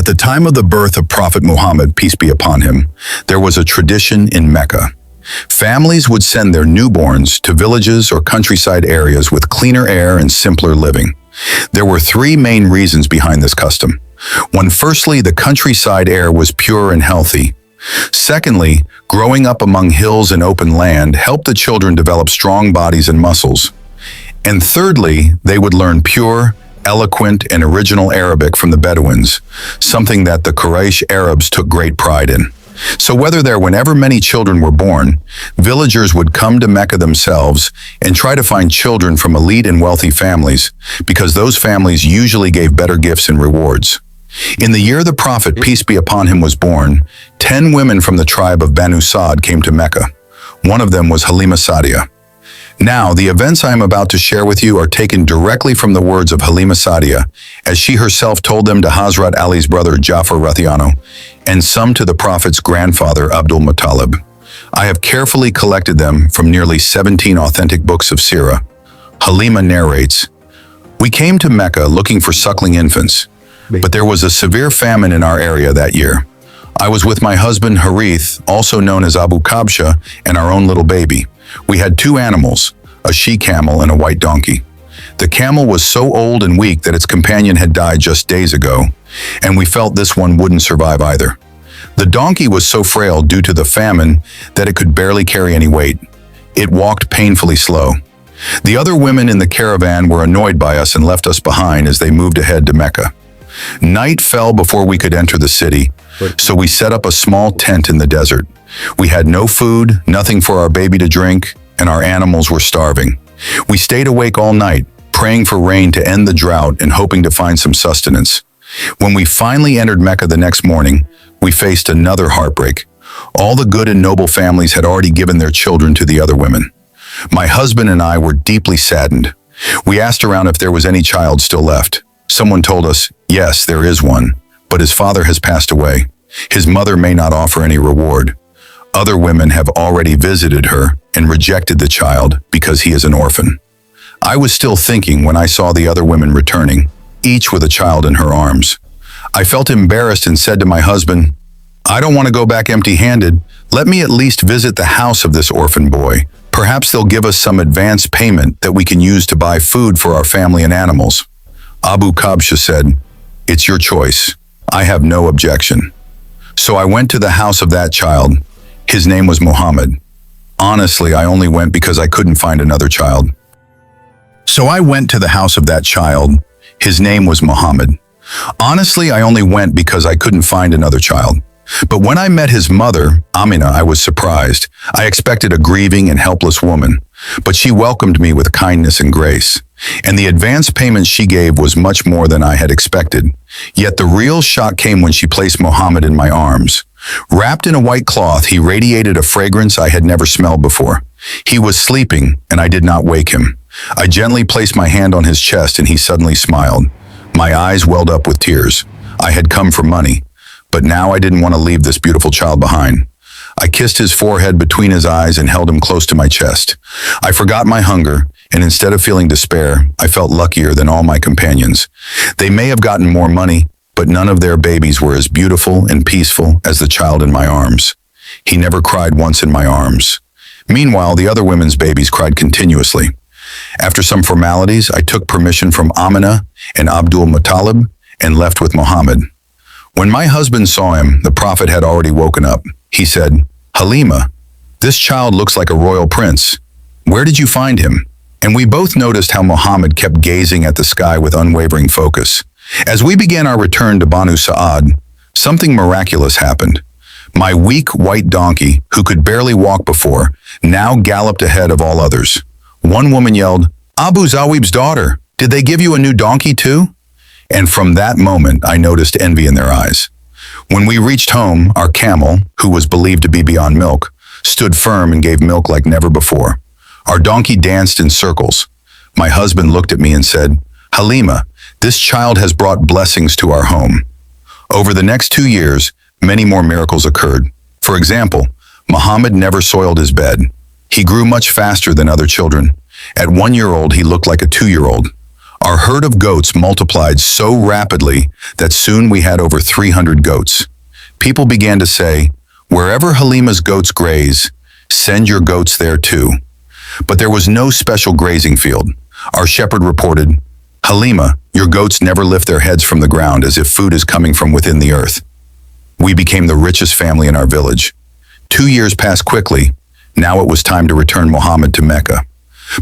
At the time of the birth of Prophet Muhammad, peace be upon him, there was a tradition in Mecca. Families would send their newborns to villages or countryside areas with cleaner air and simpler living. There were three main reasons behind this custom. One, firstly, the countryside air was pure and healthy. Secondly, growing up among hills and open land helped the children develop strong bodies and muscles. And thirdly, they would learn pure, eloquent, and original Arabic from the Bedouins, something that the Quraysh Arabs took great pride in. So whenever many children were born, villagers would come to Mecca themselves and try to find children from elite and wealthy families, because those families usually gave better gifts and rewards. In the year the Prophet, peace be upon him, was born, 10 women from the tribe of Banu Sa'd came to Mecca. One of them was Halima Sa'diyah. Now, the events I am about to share with you are taken directly from the words of Halima Sa'diyah, as she herself told them to Hazrat Ali's brother Ja'far Rathiano, and some to the Prophet's grandfather Abdul Muttalib. I have carefully collected them from nearly 17 authentic books of Seerat. Halima narrates, "We came to Mecca looking for suckling infants, but there was a severe famine in our area that year. I was with my husband Harith, also known as Abu Kabsha, and our own little baby. We had 2 animals, a she-camel and a white donkey. The camel was so old and weak that its companion had died just days ago, and we felt this one wouldn't survive either. The donkey was so frail due to the famine that it could barely carry any weight. It walked painfully slow. The other women in the caravan were annoyed by us and left us behind as they moved ahead to Mecca. Night fell before we could enter the city, so we set up a small tent in the desert. We had no food, nothing for our baby to drink, and our animals were starving. We stayed awake all night, praying for rain to end the drought and hoping to find some sustenance. When we finally entered Mecca the next morning, we faced another heartbreak. All the good and noble families had already given their children to the other women. My husband and I were deeply saddened. We asked around if there was any child still left. Someone told us, yes, there is one, but his father has passed away. His mother may not offer any reward. Other women have already visited her and rejected the child because he is an orphan. I was still thinking when I saw the other women returning, each with a child in her arms. I felt embarrassed and said to my husband, I don't want to go back empty-handed. Let me at least visit the house of this orphan boy. Perhaps they'll give us some advance payment that we can use to buy food for our family and animals. Abu Kabsha said, it's your choice. I have no objection. So I went to the house of that child. His name was Muhammad. Honestly, I only went because I couldn't find another child. So I went to the house of that child. His name was Muhammad. Honestly, I only went because I couldn't find another child. But when I met his mother, Amina, I was surprised. I expected a grieving and helpless woman, but she welcomed me with kindness and grace. And the advance payment she gave was much more than I had expected. Yet the real shock came when she placed Muhammad in my arms. Wrapped in a white cloth, he radiated a fragrance I had never smelled before. He was sleeping, and I did not wake him. I gently placed my hand on his chest, and he suddenly smiled. My eyes welled up with tears. I had come for money, but now I didn't want to leave this beautiful child behind. I kissed his forehead between his eyes and held him close to my chest. I forgot my hunger, and instead of feeling despair, I felt luckier than all my companions. They may have gotten more money, but none of their babies were as beautiful and peaceful as the child in my arms. He never cried once in my arms. Meanwhile, the other women's babies cried continuously. After some formalities, I took permission from Amina and Abdul Muttalib and left with Muhammad. When my husband saw him, the Prophet had already woken up. He said, Halima, this child looks like a royal prince. Where did you find him? And we both noticed how Muhammad kept gazing at the sky with unwavering focus. As we began our return to Banu Sa'd, something miraculous happened. My weak white donkey, who could barely walk before, now galloped ahead of all others. One woman yelled, Abu Zawib's daughter, did they give you a new donkey too? And from that moment, I noticed envy in their eyes. When we reached home, our camel, who was believed to be beyond milk, stood firm and gave milk like never before. Our donkey danced in circles. My husband looked at me and said, Halima, this child has brought blessings to our home. Over the next 2 years, many more miracles occurred. For example, Muhammad never soiled his bed. He grew much faster than other children. At 1 year old, he looked like a 2-year-old. Our herd of goats multiplied so rapidly that soon we had over 300 goats. People began to say, "Wherever Halima's goats graze, send your goats there too." But there was no special grazing field. Our shepherd reported, "Halima, your goats never lift their heads from the ground as if food is coming from within the earth." We became the richest family in our village. 2 years passed quickly. Now it was time to return Muhammad to Mecca.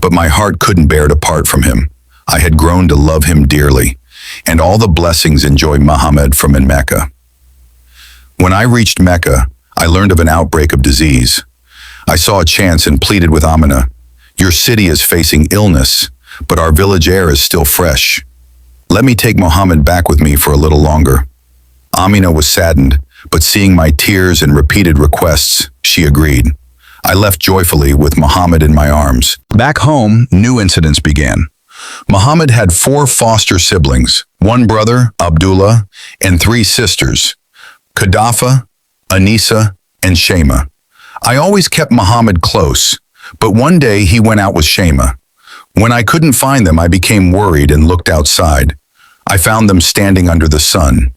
But my heart couldn't bear to part from him. I had grown to love him dearly, and all the blessings enjoyed Muhammad from in Mecca. When I reached Mecca, I learned of an outbreak of disease. I saw a chance and pleaded with Amina, "Your city is facing illness, but our village air is still fresh. Let me take Muhammad back with me for a little longer." Amina was saddened, but seeing my tears and repeated requests, she agreed. I left joyfully with Muhammad in my arms. Back home, new incidents began. Muhammad had 4 foster siblings, 1 brother, Abdullah, and 3 sisters, Khadafa, Anisa, and Shema. I always kept Muhammad close, but one day he went out with Shema. When I couldn't find them, I became worried and looked outside. I found them standing under the sun.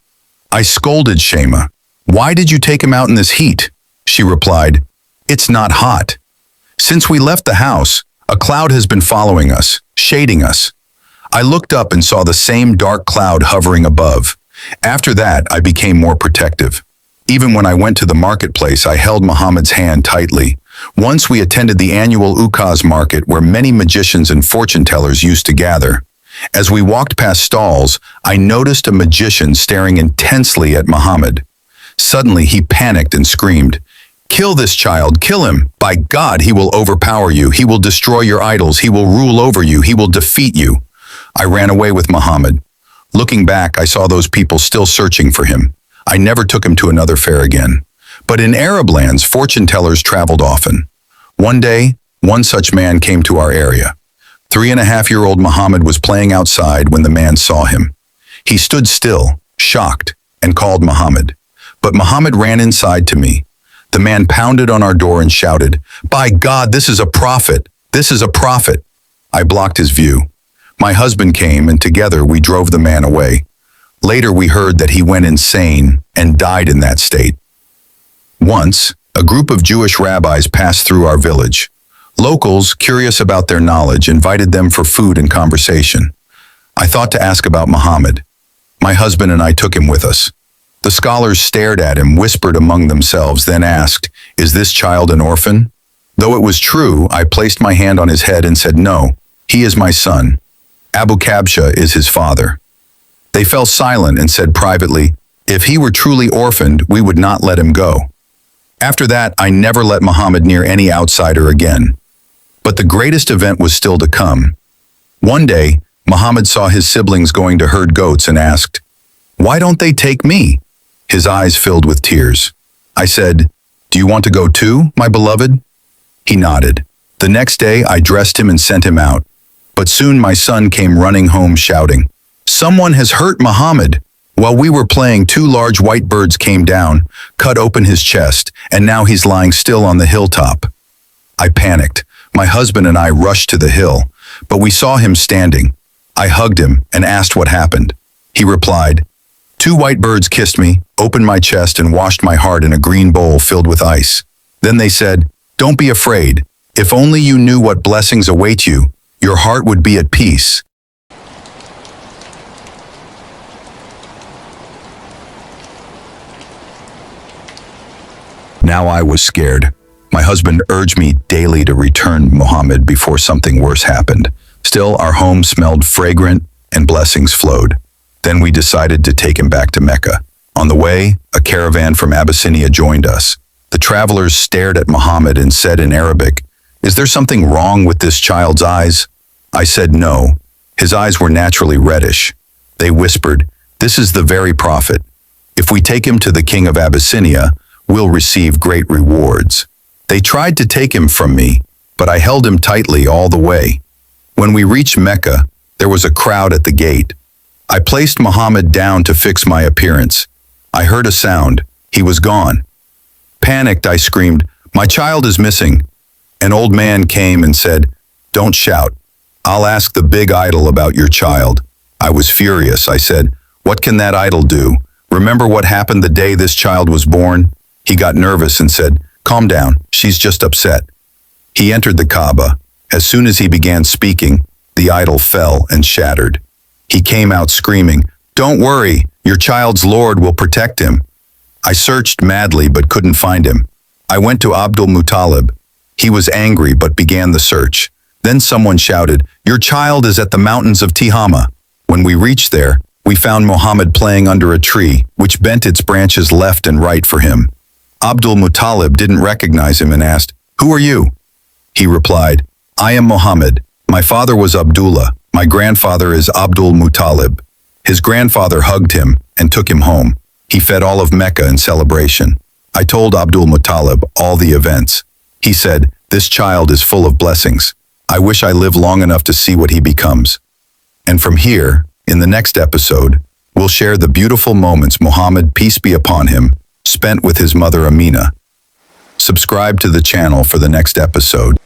I scolded Shema. "Why did you take him out in this heat?" She replied, "It's not hot. Since we left the house, a cloud has been following us, shading us." I looked up and saw the same dark cloud hovering above. After that, I became more protective. Even when I went to the marketplace, I held Muhammad's hand tightly. Once we attended the annual Ukaz market where many magicians and fortune tellers used to gather. As we walked past stalls, I noticed a magician staring intensely at Muhammad. Suddenly, he panicked and screamed, "Kill this child, kill him! By God, he will overpower you, he will destroy your idols, he will rule over you, he will defeat you." I ran away with Muhammad. Looking back, I saw those people still searching for him. I never took him to another fair again. But in Arab lands, fortune tellers traveled often. One day, one such man came to our area. 3.5-year-old Muhammad was playing outside when the man saw him. He stood still, shocked, and called Muhammad. But Muhammad ran inside to me. The man pounded on our door and shouted, "By God, this is a prophet! This is a prophet!" I blocked his view. My husband came, and together we drove the man away. Later we heard that he went insane and died in that state. Once, a group of Jewish rabbis passed through our village. Locals, curious about their knowledge, invited them for food and conversation. I thought to ask about Muhammad. My husband and I took him with us. The scholars stared at him, whispered among themselves, then asked, "Is this child an orphan?" Though it was true, I placed my hand on his head and said, "No, he is my son. Abu Kabsha is his father." They fell silent and said privately, "If he were truly orphaned, we would not let him go." After that, I never let Muhammad near any outsider again. But the greatest event was still to come. One day, Muhammad saw his siblings going to herd goats and asked, "Why don't they take me?" His eyes filled with tears. I said, "Do you want to go too, my beloved?" He nodded. The next day, I dressed him and sent him out. But soon my son came running home shouting, "Someone has hurt Muhammad." While we were playing, 2 large white birds came down, cut open his chest, and now he's lying still on the hilltop. I panicked. My husband and I rushed to the hill, but we saw him standing. I hugged him and asked what happened. He replied, "2 white birds kissed me, opened my chest, and washed my heart in a green bowl filled with ice. Then they said, 'Don't be afraid. If only you knew what blessings await you, your heart would be at peace.'" Now I was scared. My husband urged me daily to return Muhammad before something worse happened. Still, our home smelled fragrant and blessings flowed. Then we decided to take him back to Mecca. On the way, a caravan from Abyssinia joined us. The travelers stared at Muhammad and said in Arabic, "Is there something wrong with this child's eyes?" I said no. His eyes were naturally reddish. They whispered, "This is the very prophet. If we take him to the king of Abyssinia, we'll receive great rewards." They tried to take him from me, but I held him tightly all the way. When we reached Mecca, there was a crowd at the gate. I placed Muhammad down to fix my appearance. I heard a sound. He was gone. Panicked, I screamed, "My child is missing." An old man came and said, "Don't shout. I'll ask the big idol about your child. I was furious. I said, what can that idol do? Remember what happened the day this child was born? He got nervous and said, calm down, she's just upset. He entered the Kaaba. As soon as he began speaking, the idol fell and shattered. He came out screaming, don't worry, your child's Lord will protect him. I searched madly but couldn't find him. I went to Abdul Muttalib. He was angry but began the search. Then someone shouted, your child is at the mountains of Tihama. When we reached there, we found Muhammad playing under a tree, which bent its branches left and right for him. Abdul Muttalib didn't recognize him and asked, who are you? He replied, I am Muhammad. My father was Abdullah. My grandfather is Abdul Muttalib. His grandfather hugged him and took him home. He fed all of Mecca in celebration. I told Abdul Muttalib all the events. He said, this child is full of blessings. I wish I lived long enough to see what he becomes. And from here, in the next episode, we'll share the beautiful moments Muhammad, peace be upon him, spent with his mother Amina. Subscribe to the channel for the next episode.